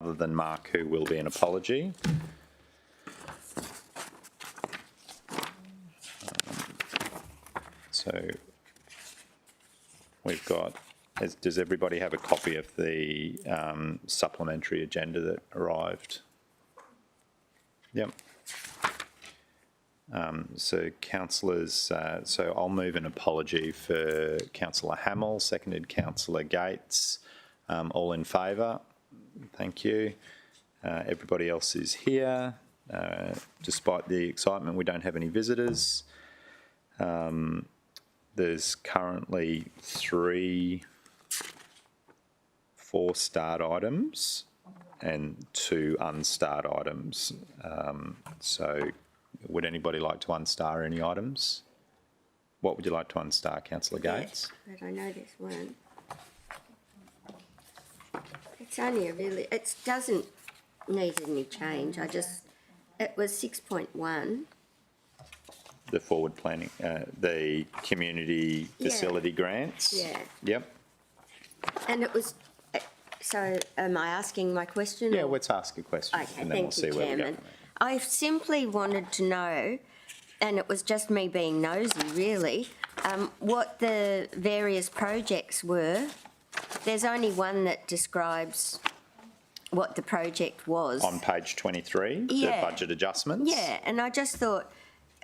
other than Mark, who will be an apology. So we've got, does everybody have a copy of the supplementary agenda that arrived? Yep. So councillors, so I'll move an apology for Councillor Hamill, seconded Councillor Gates. All in favour? Thank you. Everybody else is here. Despite the excitement, we don't have any visitors. There's currently 4 starred items and 2 unstarred items. So would anybody like to unstar any items? What would you like to unstar, Councillor Gates? But I know there's one. It's only it doesn't need any change. It was 6.1. The forward planning, the community facility grants? Yeah. Yep. And it was, so am I asking my question? Yeah, let's ask a question Okay, and then we'll see where we go from there. I simply wanted to know, and it was just me being nosy really, what the various projects were. There's only one that describes what the project was. On page 23, the budget adjustments? Yeah, and I just thought,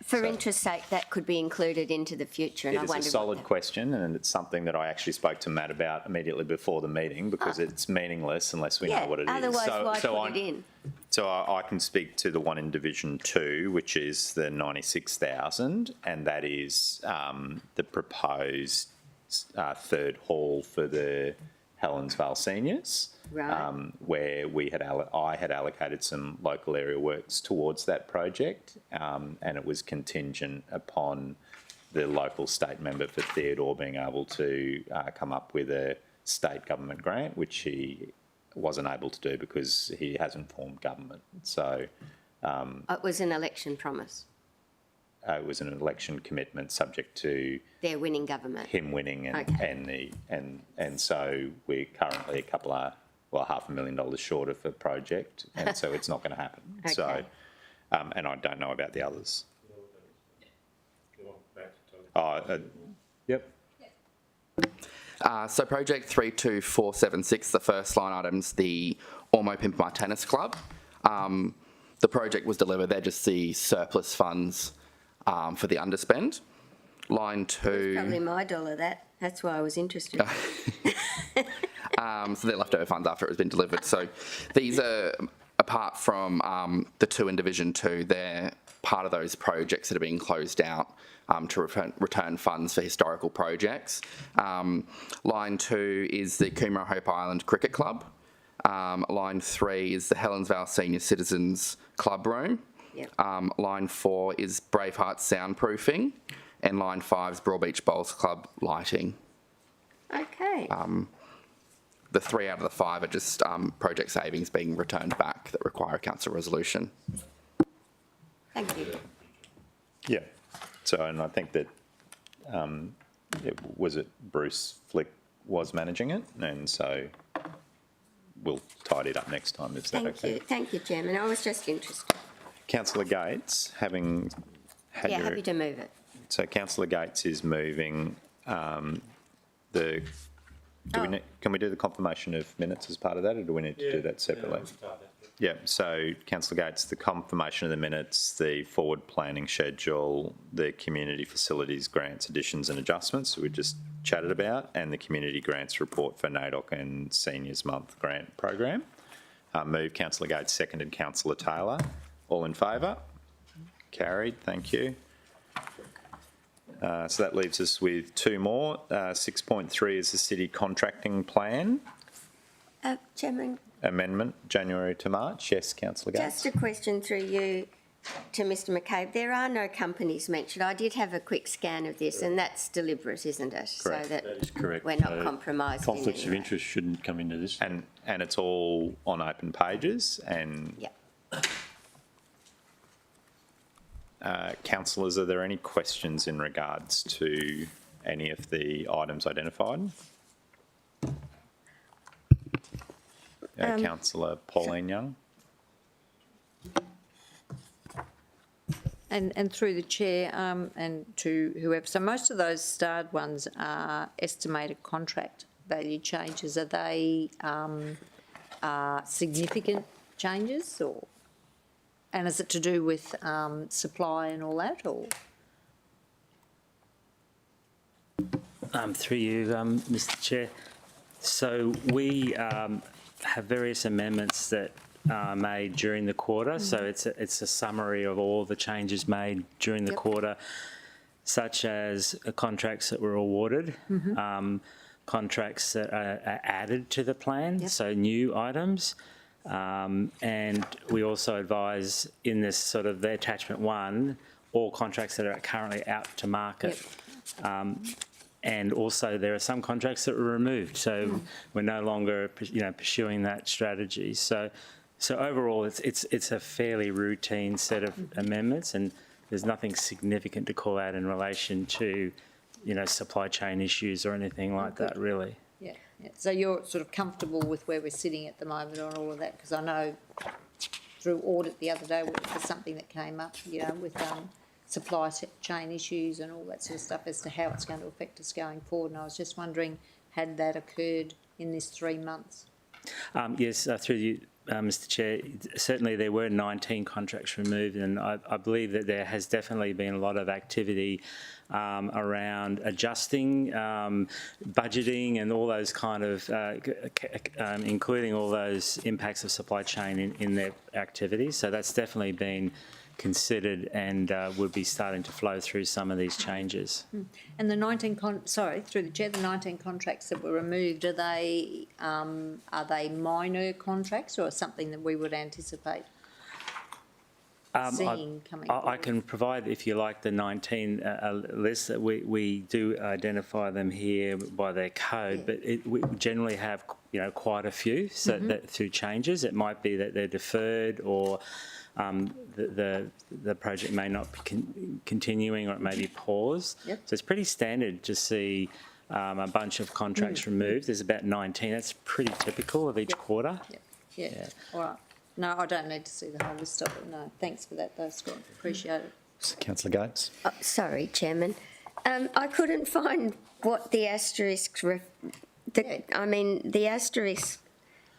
for interest's sake, that could be included into the future. And It is a solid question, and it's something that I actually spoke to Matt about immediately before the meeting, because it's meaningless unless we know what it is. Otherwise, why put it in? So I can speak to the one in Division 2, which is the 96,000, and that is the proposed third hall for the Helensvale Seniors. Right. Where I had allocated some local area works towards that project, and it was contingent upon the local state member for Theodore being able to come up with a state government grant, which he wasn't able to do because he hasn't formed government. So It was an election promise. It was an election commitment subject to Their winning government. him winning, and so we're currently $500,000 short of a project, and so it's not going to happen. Okay. So, and I don't know about the others. Yep. So project 32476, the first line item's the Ormo Pimpama Tennis Club. The project was delivered, they're just the surplus funds for the underspend. Line 2... Probably my dollar, that's why I was interested. So they're leftover funds after it has been delivered. So these are, apart from the 2 in Division 2, they're part of those projects that are being closed out to return funds for historical projects. Line 2 is the Coomera Hope Island Cricket Club. Line 3 is the Helensvale Senior Citizens Club Room. Yep. Line 4 is Braveheart Soundproofing. And line 5 is Broadbeach Bowls Club Lighting. Okay. The 3 out of the 5 are just project savings being returned back that require a council resolution. Thank you. Yeah. So, and I think that Bruce Flick was managing it, and so we'll tidy it up next time. Is that okay? Thank you, Chairman. I was just interested. Councillor Gates, having had your... happy to move it. So Councillor Gates is moving can we do the confirmation of minutes as part of that, or do we need to do that separately? Yeah, so Councillor Gates, the confirmation of the minutes, the forward planning schedule, the community facilities grants, additions and adjustments that we just chatted about, and the community grants report for NAIDOC and Seniors Month grant program. Move Councillor Gates, seconded Councillor Taylor. All in favour? Carried, thank you. So that leaves us with 2 more. 6.3 is the city contracting plan. Chairman, Amendment, January to March. Yes, Councillor Gates. just a question through you to Mr McCabe. There are no companies mentioned. I did have a quick scan of this, and that's deliberate, isn't it? Correct. So that That is correct. we're not So compromised. conflicts in of any way. interest shouldn't come into this. And it's all on open pages. And Yep. councillors, are there any questions in regards to any of the items identified? Councillor Pauline Young. And through the chair, and to whoever, so most of those starred ones are estimated contract value changes. Are they significant changes, or, and is it to do with supply and all that, or? Through you, Mr. Chair. So we have various amendments that are made during the quarter. So it's a summary of all the changes made during the quarter, such as contracts that were awarded, contracts that are added to the plan, so new items. And we also advise in this sort of the attachment 1, all contracts that are currently out to market. And also there are some contracts that were removed, so we're no longer, pursuing that strategy. So overall, it's a fairly routine set of amendments, and there's nothing significant to call out in relation to, supply chain issues or anything like that, really. Yeah. So you're sort of comfortable with where we're sitting at the moment on all of that? Because I know through audit the other day, there was something that came up, with supply chain issues and all that sort of stuff as to how it's going to affect us going forward. And I was just wondering, had that occurred in this 3 months? Yes, through you, Mr. Chair, certainly there were 19 contracts removed, and I believe that there has definitely been a lot of activity around adjusting, budgeting and all those kind of, including all those impacts of supply chain in their activities. So that's definitely been considered and would be starting to flow through some of these changes. And the 19 through the chair, the 19 contracts that were removed, are they minor contracts or something that we would anticipate seeing coming forward? I can provide, if you like, the 19 list that we do identify them here by their code, but we generally have quite a few. So that through changes, it might be that they're deferred, or the project may not be continuing, or it may be paused. So it's pretty standard to see a bunch of contracts removed. There's about 19. That's pretty typical of each quarter. Yeah. All right. No, I don't need to see the whole list of it. No, thanks for that though, Scott. Appreciate it. Councillor Gates. Sorry, Chairman. I couldn't find what the asterisks, the asterisks,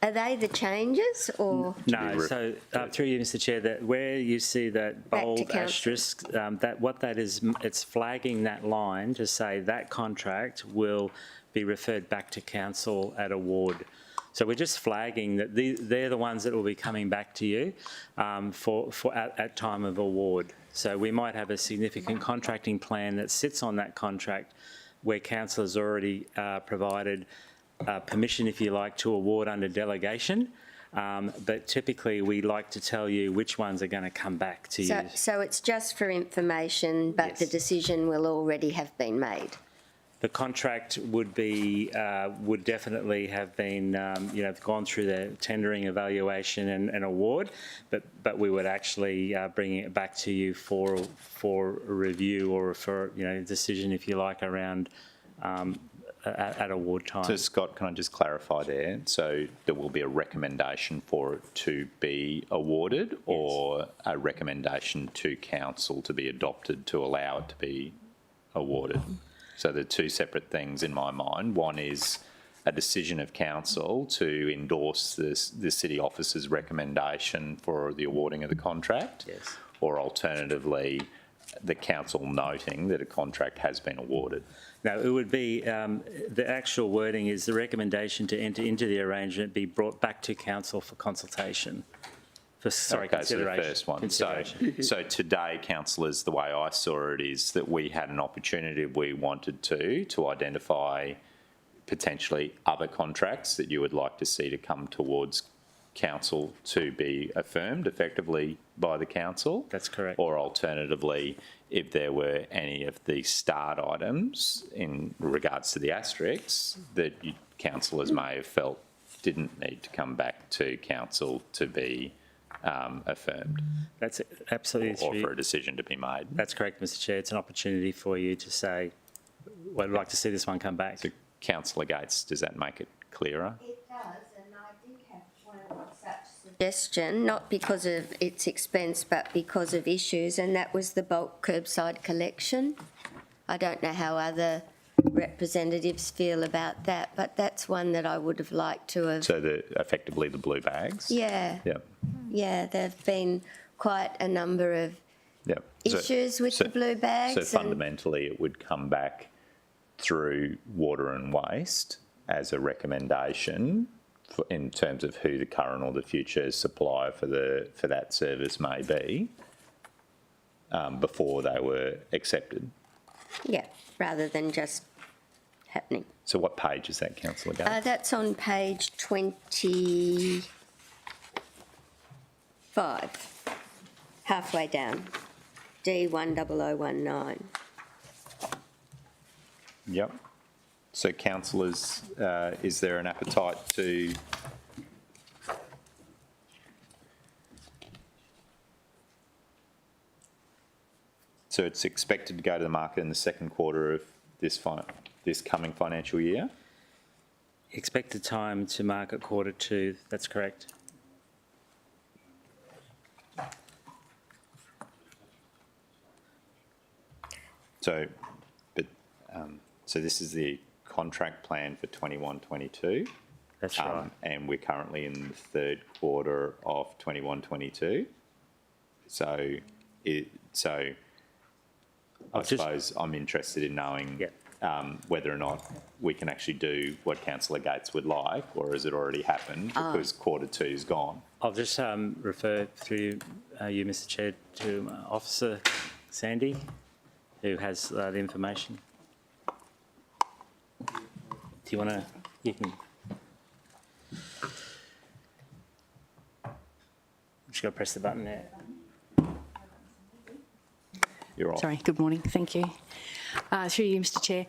are they the changes or? No, so through you, Mr. Chair, that where you see that Back to bold council. asterisk, that is, it's flagging that line to say that contract will be referred back to council at award. So we're just flagging that they're the ones that will be coming back to you at time of award. So we might have a significant contracting plan that sits on that contract where council has already provided permission, if you like, to award under delegation. But typically we like to tell you which ones are going to come back to you. So it's just for information, but Yes. the decision will already have been made. The contract would definitely have been, gone through the tendering, evaluation and award, but we would actually bring it back to you for a review or for, decision, if you like, around at award time. So Scott, can I just clarify there? So there will be a recommendation for it to be awarded, or a recommendation to council to be adopted to allow it to be awarded? So the two separate things in my mind. One is a decision of council to endorse the city officer's recommendation for the awarding of the contract. Yes. Or alternatively, the council noting that a contract has been awarded. Now, it would be, the actual wording is the recommendation to enter into the arrangement be brought back to council for consultation. Okay, so the consideration. first one. Consideration. So today, councillors, the way I saw it is that we had an opportunity, if we wanted to identify potentially other contracts that you would like to see to come towards council to be affirmed effectively by the council. That's correct. Or alternatively, if there were any of the starred items in regards to the asterisks that councillors may have felt didn't need to come back to council to be affirmed, That's absolutely or true. for a decision to be made. That's correct, Mr. Chair. It's an opportunity for you to say, well, I'd like to see this one come back. So, Councillor Gates, does that make it clearer? It does, and I did have one suggestion, not because of its expense, but because of issues, and that was the bulk curbside collection. I don't know how other representatives feel about that, but that's one that I would have liked to have. So effectively the blue bags? Yeah, Yeah, yeah, there've been quite a number of yeah. So- issues with the blue bags. So and- fundamentally, it would come back through Water and Waste as a recommendation in terms of who the current or the future supplier for that service may be before they were accepted. Yeah, rather than just happening. So what page is that, Councillor Gates? That's on page 25, halfway down, D10019. Yep. So councillors, is there an appetite to so it's expected to go to the market in the second quarter of this coming financial year? Expected time to market Q2, that's correct. So, but, so this is the contract plan for 21-22. That's right. And we're currently in the third quarter of 21-22. So, I I've just- suppose I'm interested in knowing Yeah. whether or not we can actually do what Councillor Gates would like, or has it already happened because Q2 is gone? I'll just refer through you, Mr Chair, to Officer Sandy, who has the information. Do you want to, you can. Just got to press the button there. You're off. Sorry, good morning, thank you. Through you, Mr Chair.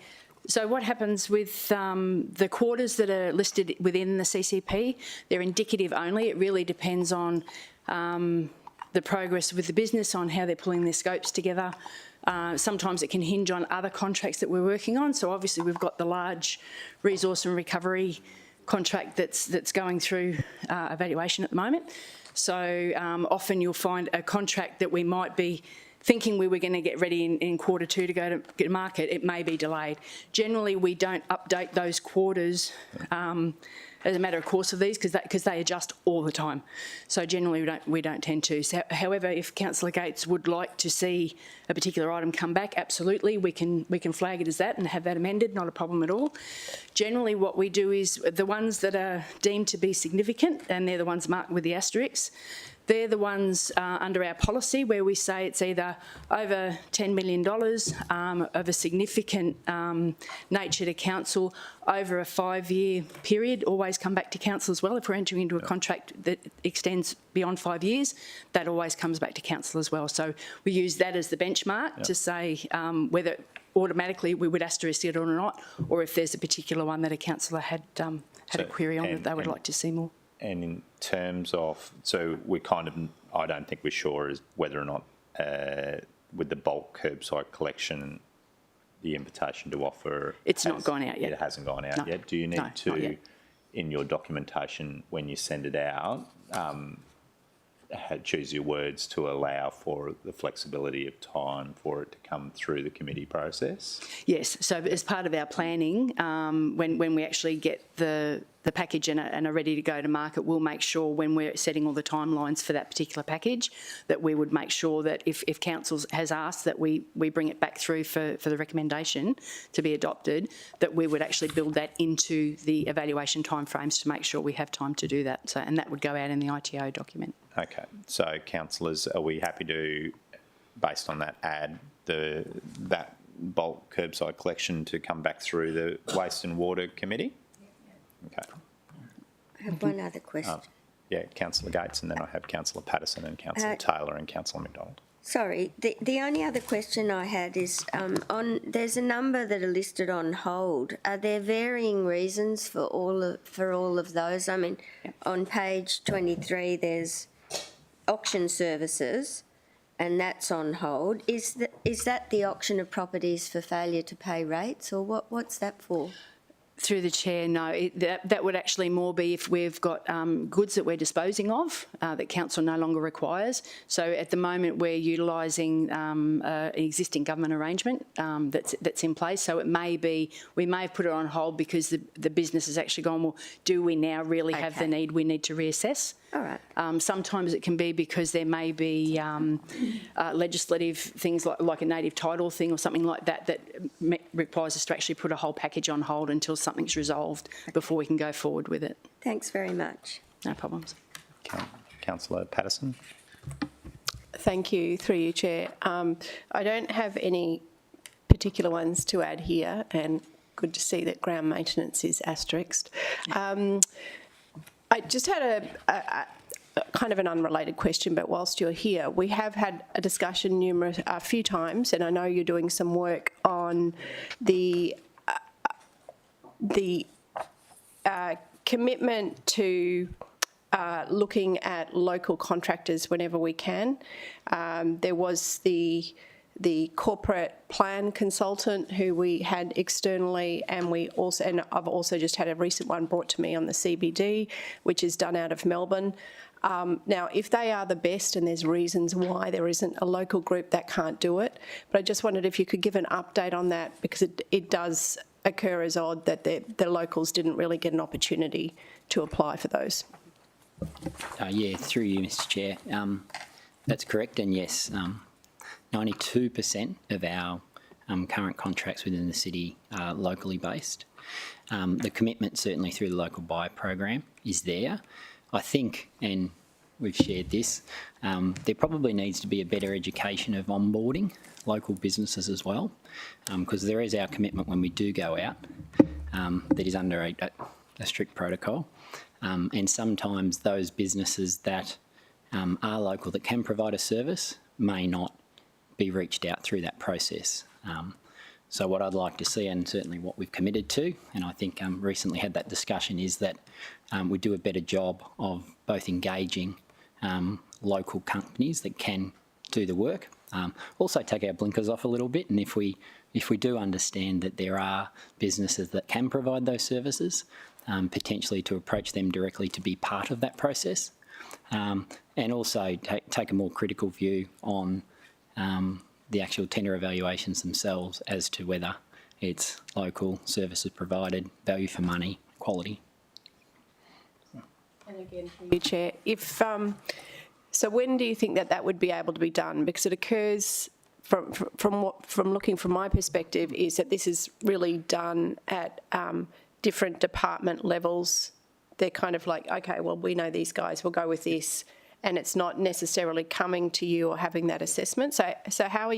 So what happens with the quarters that are listed within the CCP, they're indicative only. It really depends on the progress with the business, on how they're pulling their scopes together. Sometimes it can hinge on other contracts that we're working on. So obviously we've got the large resource and recovery contract that's going through evaluation at the moment. So often you'll find a contract that we might be thinking we were going to get ready in Q2 to go to market, it may be delayed. Generally, we don't update those quarters as a matter of course of these because they adjust all the time. So generally, we don't tend to. So, however, if Councillor Gates would like to see a particular item come back, absolutely, we can flag it as that and have that amended, not a problem at all. Generally, what we do is the ones that are deemed to be significant, and they're the ones marked with the asterisks, they're the ones under our policy where we say it's either over $10 million of a significant nature to council over a 5-year period, always come back to council as well. If we're entering into a contract that extends beyond 5 years, that always comes back to council as well. So we use that as the benchmark to say whether automatically we would asterisk it or not, or if there's a particular one that a councillor had a query on that they would like to see more. And in terms of, so we kind of, I don't think we're sure as whether or not with the bulk curbside collection, the invitation to offer. It's not gone out yet. It hasn't gone out No. yet. Do you need No, not to, yet. in your documentation, when you send it out, choose your words to allow for the flexibility of time for it to come through the committee process? Yes, so as part of our planning, when we actually get the package and are ready to go to market, we'll make sure when we're setting all the timelines for that particular package that we would make sure that if council has asked that we bring it back through for the recommendation to be adopted, that we would actually build that into the evaluation timeframes to make sure we have time to do that. So, and that would go out in the ITO document. Okay, so councillors, are we happy to, based on that, add that bulk curbside collection to come back through the Waste and Water Committee? Okay. I have one other question. Yeah, Councillor Gates, and then I have Councillor Patterson and Councillor Taylor and Councillor McDonald. Sorry, the only other question I had is there's a number that are listed on hold. Are there varying reasons for all of those? I mean, on page 23, there's auction services, and that's on hold. Is that the auction of properties for failure to pay rates, or what's that for? Through the chair, no. That would actually more be if we've got goods that we're disposing of that council no longer requires. So at the moment we're utilising an existing government arrangement that's in place. So it may be, we may have put it on hold because the business has actually gone, well, do we now really have the need? We need to reassess. All right. Sometimes it can be because there may be legislative things like a native title thing or something like that requires us to actually put a whole package on hold until something's resolved before we can go forward with it. Thanks very much. No problems. Councillor Patterson. Thank you, through you, Chair. I don't have any particular ones to add here, and good to see that ground maintenance is asterisked. I just had a kind of an unrelated question, but whilst you're here, we have had a discussion a few times, and I know you're doing some work on the commitment to looking at local contractors whenever we can. There was the corporate plan consultant who we had externally, and I've also just had a recent one brought to me on the CBD, which is done out of Melbourne. Now, if they are the best and there's reasons why there isn't a local group that can't do it, but I just wondered if you could give an update on that, because it does occur as odd that the locals didn't really get an opportunity to apply for those. Yeah, through you, Mr Chair. That's correct, and yes, 92% of our current contracts within the city are locally based. The commitment, certainly through the local buy program, is there. I think, and we've shared this, there probably needs to be a better education of onboarding local businesses as well, because there is our commitment when we do go out that is under a strict protocol, and sometimes those businesses that are local that can provide a service may not be reached out through that process. So what I'd like to see, and certainly what we've committed to, and I think recently had that discussion, is that we do a better job of both engaging local companies that can do the work, also take our blinkers off a little bit, and if we do understand that there are businesses that can provide those services, potentially to approach them directly to be part of that process, and also take a more critical view on the actual tender evaluations themselves as to whether it's local services provided, value for money, quality. And again, through you, Chair, so when do you think that would be able to be done? Because it occurs from looking from my perspective is that this is really done at different department levels. They're kind of like, okay, well, we know these guys, we'll go with this. And it's not necessarily coming to you or having that assessment. So how do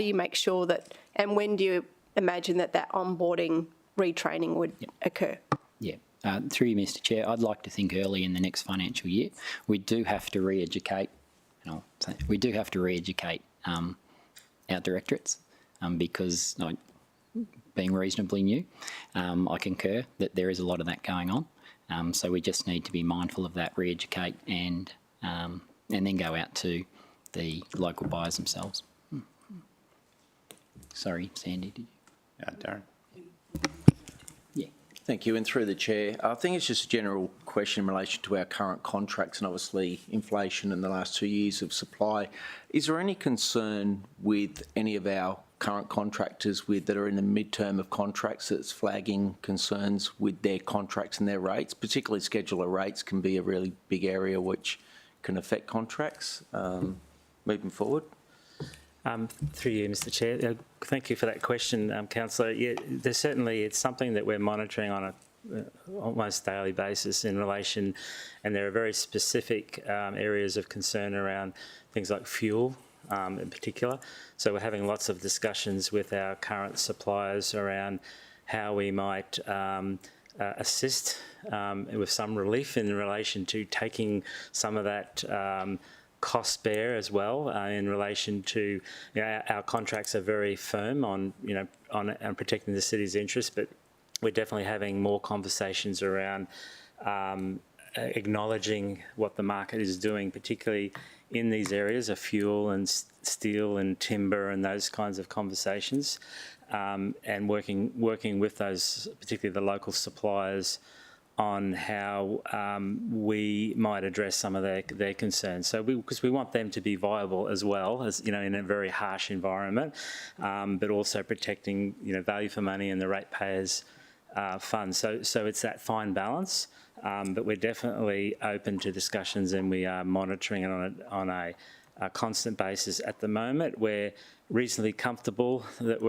you make sure that, and when do you imagine that onboarding retraining would occur? Yeah, through you, Mr Chair, I'd like to think early in the next financial year. We do have to re-educate, our directorates because being reasonably new, I concur that there is a lot of that going on. So we just need to be mindful of that, re-educate and then go out to the local buyers themselves. Sorry, Sandy, did you? Darren. Yeah. Thank you, and through the Chair, I think it's just a general question in relation to our current contracts and obviously inflation in the last 2 years of supply. Is there any concern with any of our current contractors that are in the midterm of contracts that's flagging concerns with their contracts and their rates? Particularly scheduler rates can be a really big area which can affect contracts moving forward. Through you, Mr Chair. Thank you for that question, Councillor. Yeah, there's certainly, it's something that we're monitoring on a almost daily basis in relation, and there are very specific areas of concern around things like fuel in particular. So we're having lots of discussions with our current suppliers around how we might assist with some relief in relation to taking some of that cost bear as well in relation to, our contracts are very firm on protecting the city's interests, but we're definitely having more conversations around acknowledging what the market is doing, particularly in these areas of fuel and steel and timber and those kinds of conversations. and working with those, particularly the local suppliers, on how we might address some of their concerns. So because we want them to be viable as well, as in a very harsh environment, but also protecting value for money and the ratepayers' funds. So it's that fine balance, but we're definitely open to discussions, and we are monitoring it on a constant basis. At the moment, we're reasonably comfortable that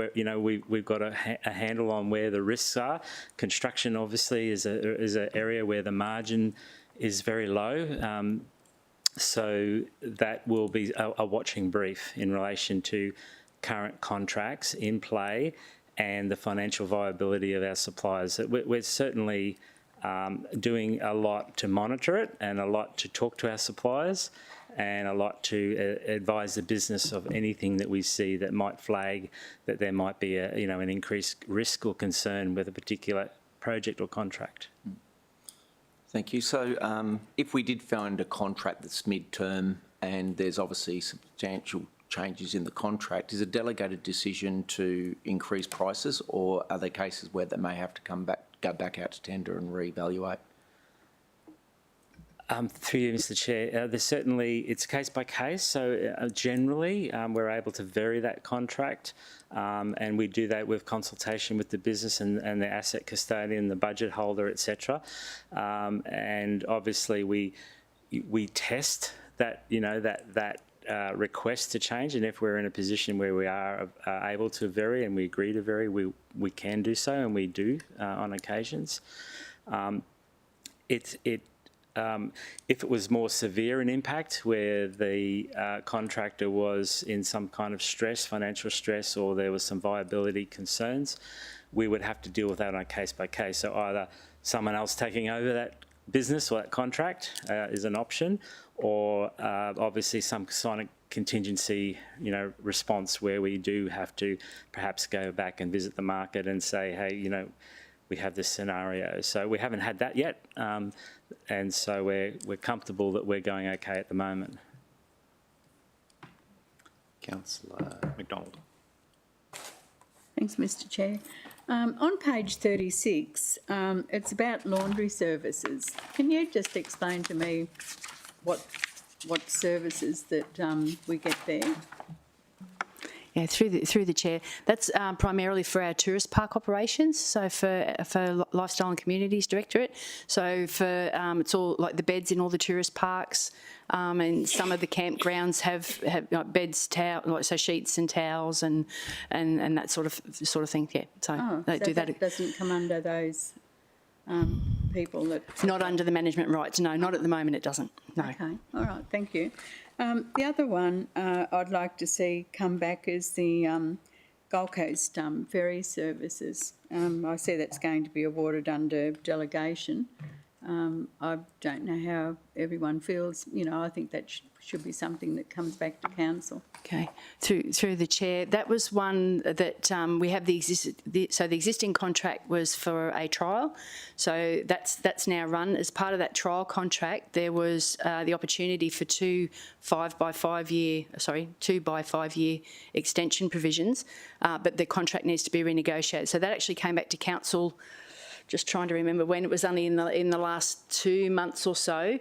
we've got a handle on where the risks are. Construction obviously is an area where the margin is very low, so that will be a watching brief in relation to current contracts in play and the financial viability of our suppliers. We're certainly doing a lot to monitor it, and a lot to talk to our suppliers, and a lot to advise the business of anything that we see that might flag that there might be an increased risk or concern with a particular project or contract. Thank you. So if we did find a contract that's mid-term and there's obviously substantial changes in the contract, is a delegated decision to increase prices, or are there cases where they may have to go back out to tender and reevaluate? Through you, Mr. Chair, it's case by case. So generally, we're able to vary that contract, and we do that with consultation with the business and the asset custodian, the budget holder, etc. And obviously, we test that request to change, and if we're in a position where we are able to vary and we agree to vary, we can do so, and we do on occasions. If it was more severe an impact, where the contractor was in some kind of stress, financial stress, or there was some viability concerns, we would have to deal with that on a case by case. So either someone else taking over that business or that contract is an option, or obviously some kind of contingency, response where we do have to perhaps go back and visit the market and say, hey, we have this scenario. So we haven't had that yet, and so we're comfortable that we're going okay at the moment. Councillor McDonald. Thanks, Mr. Chair. On page 36, it's about laundry services. Can you just explain to me what services that we get there? Yeah, through the chair. That's primarily for our tourist park operations. So for Lifestyle and Communities Directorate. So for it's all like the beds in all the tourist parks, and some of the campgrounds have like beds, so sheets and towels and that sort of thing. Yeah. So they do that. That doesn't come under those people that. Not under the management rights. No, not at the moment. It doesn't. No. Okay. All right. Thank you. The other one I'd like to see come back is the Gold Coast ferry services. I see that's going to be awarded under delegation. I don't know how everyone feels. I think that should be something that comes back to council. Okay, through the chair, that was one that we have the existing contract was for a trial, so that's now run. As part of that trial contract, there was the opportunity for two by 5 year extension provisions, but the contract needs to be renegotiated. So that actually came back to council. Just trying to remember when, it was only in the last 2 months or so,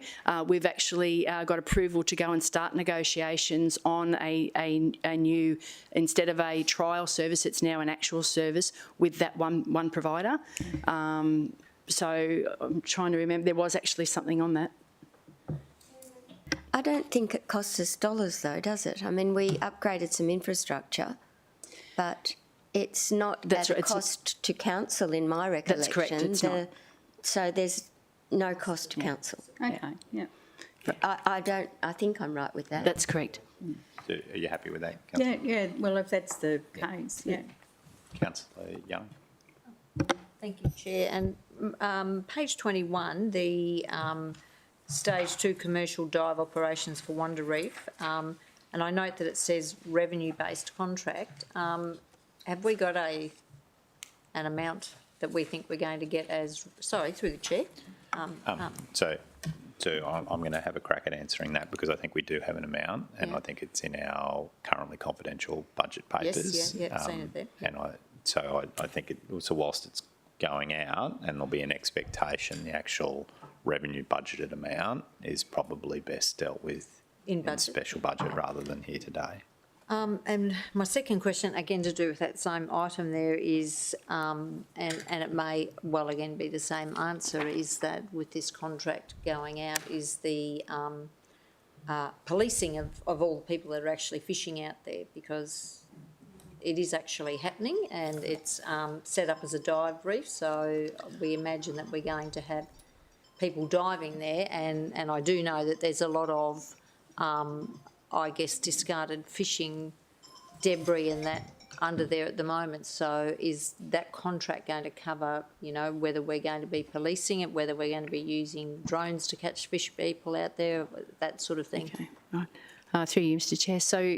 we've actually got approval to go and start negotiations on a new, instead of a trial service, it's now an actual service with that one provider. So I'm trying to remember, there was actually something on that. I don't think it costs us dollars though, does it? I mean, we upgraded some infrastructure, but it's not at a cost to council in my recollection. That's correct, it's not. So there's no cost to council. Okay, yeah. I think I'm right with that. That's correct. So are you happy with that, Councillor? Yeah, well, if that's the case, yeah. Councillor Young. Thank you, Chair. And page 21, the stage 2 commercial dive operations for Wonder Reef, and I note that it says revenue-based contract. Have we got an amount that we think we're going to get as, sorry, through the chair? So I'm going to have a crack at answering that, because I think we do have an amount, and I think it's in our currently confidential budget papers. Yes, yeah, seen it there. And So I think so whilst it's going out and there'll be an expectation, the actual revenue budgeted amount is probably best dealt with In budget. special budget rather than here today. And my second question, again to do with that same item there is, and it may well again be the same answer, is that with this contract going out, is the policing of all the people that are actually fishing out there, because it is actually happening and it's set up as a dive reef, so we imagine that we're going to have people diving there, and I do know that there's a lot of I guess, discarded fishing debris and that under there at the moment. So is that contract going to cover, you know, whether we're going to be policing it, whether we're going to be using drones to catch fish people out there, that sort of thing? Okay, right. Through you, Mr Chair. So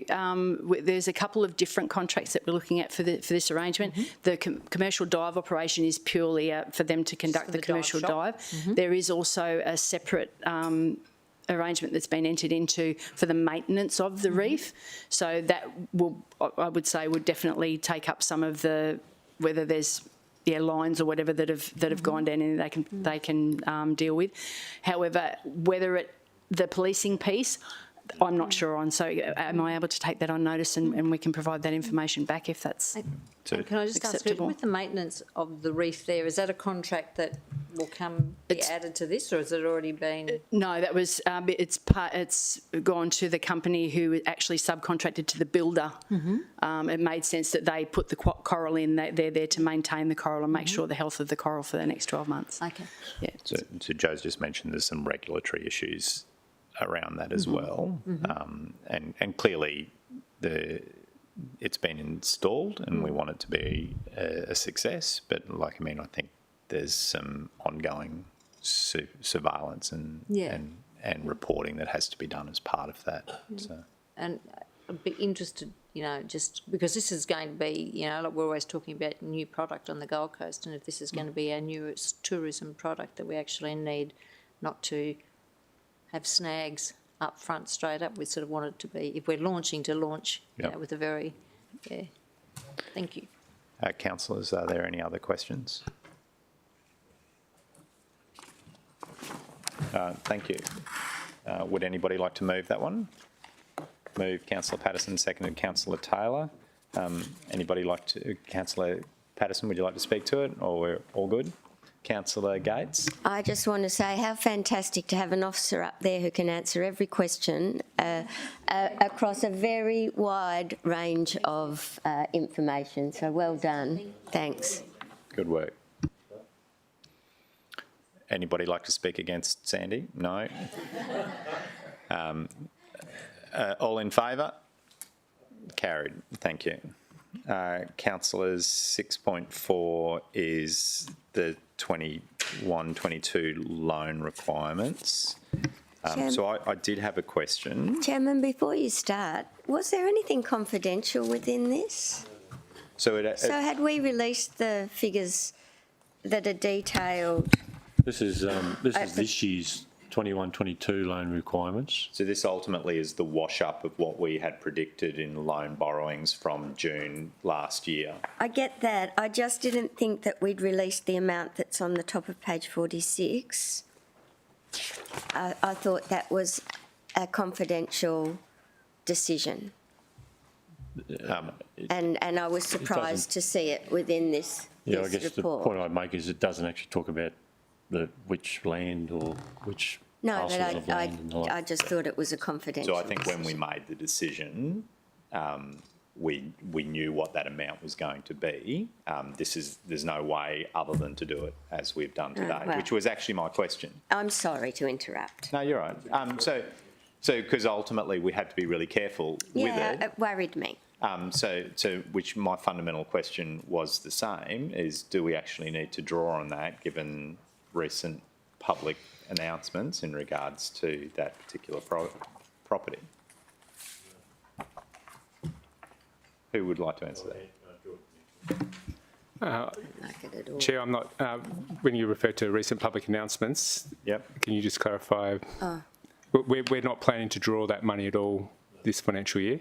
there's a couple of different contracts that we're looking at for this arrangement. The commercial dive operation is purely for them to conduct the commercial dive. There is also a separate arrangement that's been entered into for the maintenance of the reef. So that will, I would say, would definitely take up some of the, whether there's lines or whatever that have gone down and they can deal with. However, whether the policing piece, I'm not sure on. So am I able to take that on notice and we can provide that information back if that's Can I just ask, acceptable? with the maintenance of the reef there, is that a contract that will be added to this, or has it already been? No, that was it's gone to the company who actually subcontracted to the builder. It made sense that they put the coral in. They're there to maintain the coral and make sure the health of the coral for the next 12 months. Okay. Yeah. So Joe's just mentioned there's some regulatory issues around that as well, and clearly it's been installed and we want it to be a success, but I think there's some ongoing surveillance and reporting that has to be done as part of that. So. And I'd be interested, you know, just because this is going to be, you know, like we're always talking about new product on the Gold Coast, and if this is going to be our newest tourism product, that we actually need not to have snags up front straight up. We sort of want it to be, if we're launching, to launch you know, with a very, thank you. Councillors, are there any other questions? Thank you. Would anybody like to move that one? Move Councillor Patterson, seconded Councillor Taylor. Anybody like to, Councillor Patterson, would you like to speak to it, or we're all good? Councillor Gates. I just want to say how fantastic to have an officer up there who can answer every question across a very wide range of information. So well done. Thanks. Good work. Anybody like to speak against Sandy? No. All in favour? Carried. Thank you. Councillors, 6.4 is the 21-22 loan requirements. So I did have a question. Chairman, before you start, was there anything confidential within this? So had we released the figures that are detailed? This is this year's 21-22 loan requirements. So this ultimately is the wash-up of what we had predicted in loan borrowings from June last year. I get that. I just didn't think that we'd released the amount that's on the top of page 46. I thought that was a confidential decision. And I was surprised to see it within this Yeah, I guess report. the point I'd make is it doesn't actually talk about which land or which parcels of land and the like. I just thought it was a confidential So I think when we decision. made the decision, we knew what that amount was going to be. There's no way other than to do it as we've done today, well. which was actually my question. I'm sorry to interrupt. No, you're right. So because ultimately we had to be really careful with Yeah, it. it worried me. So which my fundamental question was the same, is do we actually need to draw on that given recent public announcements in regards to that particular property? Who would like to answer that? Like it at all. Chair, I'm not, when you refer to recent public announcements, Yep. can you just clarify? We're not planning to draw that money at all this financial year?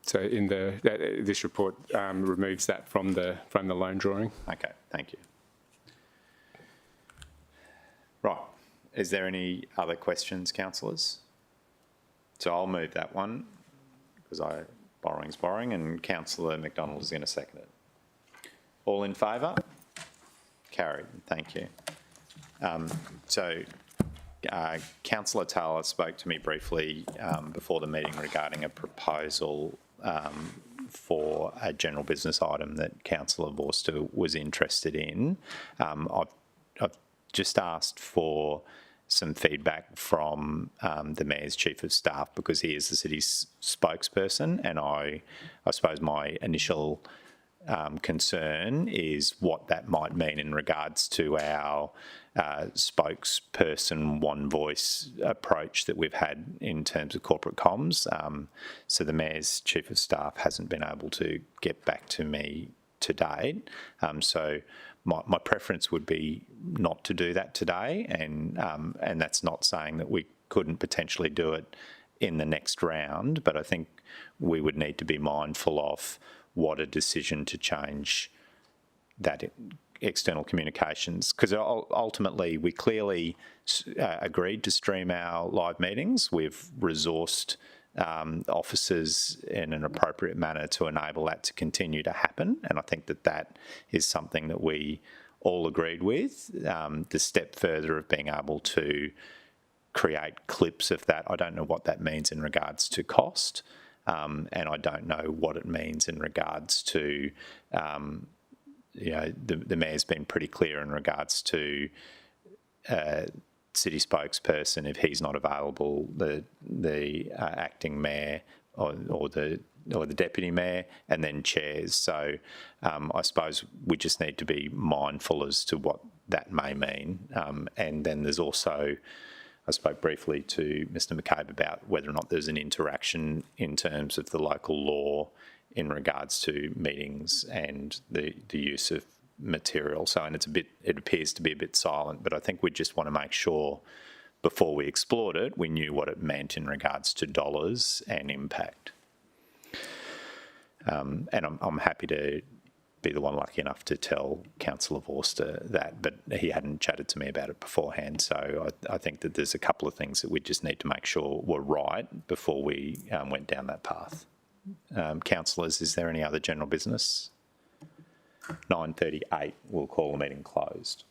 So in this report removes that from the loan drawing. Okay, thank you. Right, is there any other questions, councillors? So I'll move that one because borrowing's borrowing, and Councillor McDonald is going to second it. All in favour? Carried, thank you. Councillor Taylor spoke to me briefly before the meeting regarding a proposal for a general business item that Councillor Vorster was interested in. I've just asked for some feedback from the Mayor's Chief of Staff because he is the city's spokesperson, and I suppose my initial concern is what that might mean in regards to our spokesperson one voice approach that we've had in terms of corporate comms. So the Mayor's Chief of Staff hasn't been able to get back to me to date. So my preference would be not to do that today, and that's not saying that we couldn't potentially do it in the next round, but I think we would need to be mindful of what a decision to change that external communications, because ultimately we clearly agreed to stream our live meetings. We've resourced officers in an appropriate manner to enable that to continue to happen, and I think that is something that we all agreed with. The step further of being able to create clips of that, I don't know what that means in regards to cost, and I don't know what it means in regards to the Mayor's been pretty clear in regards to city spokesperson. If he's not available, the acting mayor or the deputy mayor, and then chairs. So I suppose we just need to be mindful as to what that may mean. And then there's also, I spoke briefly to Mr McCabe about whether or not there's an interaction in terms of the local law in regards to meetings and the use of material. So, and it appears to be a bit silent, but I think we just want to make sure before we explored it, we knew what it meant in regards to dollars and impact. And I'm happy to be the one lucky enough to tell Councillor Vorster that, but he hadn't chatted to me about it beforehand. So I think that there's a couple of things that we just need to make sure were right before we went down that path. Councillors, is there any other general business? 9:38, we'll call the meeting closed.